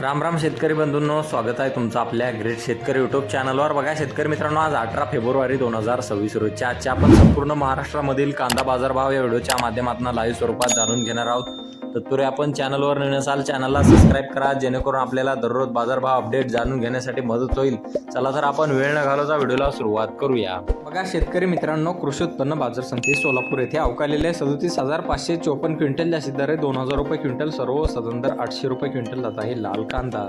राम राम शेतकरी बंधूंनो, स्वागत आहे तुमचं आपल्या ग्रेट शेतकरी यूट्यूब चॅनलवर। बघा शेतकरी मित्रांनो, आज 18 फेब्रुवारी 2026 रोजच्या आजच्या आपण संपूर्ण महाराष्ट्रामधील कांदा बाजारभाव या व्हिडिओच्या माध्यमातून लाईव्ह स्वरूपात जाणून घेणार आहोत। तत्पूर्वी आपण चॅनलवर नवीन असाल चॅनलला सबस्क्राइब करा, जेणेकरून आपल्याला दररोज बाजारभाव अपडेट जाणून घेण्यासाठी मदत होईल। चला तर आपण वेळ न घालवता व्हिडिओला सुरुवात करूया। बघा शेतकरी मित्रांनो, कृषी उत्पन्न बाजार समिती सोलापूर येथे अवकालेले 37,554 क्विंटल जास्तीत दर 2,000 रुपये क्विंटल, सर्व साधारण दर 800 रुपये क्विंटल जात आहे लाल कांदा।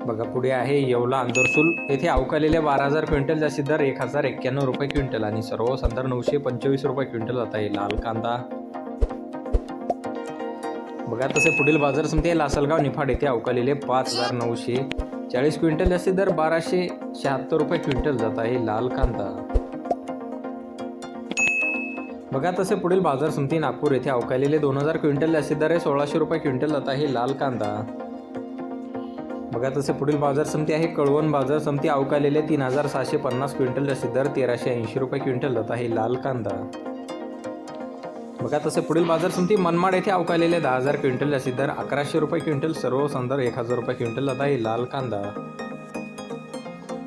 बघा पुढे आहे येवला अंदरसूल येथे अवकालेले 12,000 क्विंटल जास्तीत दर 1,091 रुपये क्विंटल आणि सर्व साधारण 925 रुपये क्विंटल जात आहे लाल कांदा। बघा तसे पुढील बाजार समिती आहे लासलगाव निफाड येथे अवकालेले 5,940 क्विंटल जास्तीत दर 1,276 रुपये क्विंटल जात आहे लाल कांदा। बघा तसे पुढील बाजार समिती नागपूर येथे अवकालेले 2,000 क्विंटल जास्तीत दर 1,600 रुपये क्विंटल जात आहे लाल कांदा। बघा तसे पुढील बाजार समिती आहे कळवण बाजार समिती अवकालेले 3,650 क्विंटल जास्तीत दर 1,380 रुपये क्विंटल जात आहे लाल कांदा। बघा तसे पुढील बाजार समिती मनमाड येथे अवकालेले 10,000 क्विंटल जास्तीत दर 1,100 रुपये क्विंटल, सर्व संदर 1,000 रुपये क्विंटल जात आहे लाल कांदा।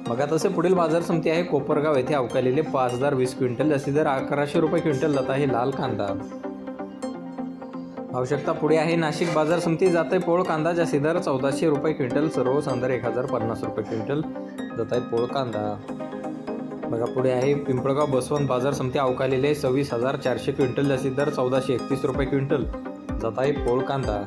बघा तसे पुढील बाजार समिती आहे कोपरगाव येथे अवकालेले 5,020 क्विंटल जास्तीत दर 1,100 रुपये क्विंटल जात आहे लाल कांदा। आवश्यकता पुढे आहे नाशिक बाजार समिती जात आहे पोळ कांदा जास्तीत दर 1,400 रुपये क्विंटल, सर्व संदर 1,050 रुपये क्विंटल जात आहे पोळ कांदा। बघा पुढे आहे पिंपळगाव बसवंत बाजार समिती अवकालेले 26,400 क्विंटल जास्तीत दर 1,431 रुपये क्विंटल जात आहे पोळ कांदा।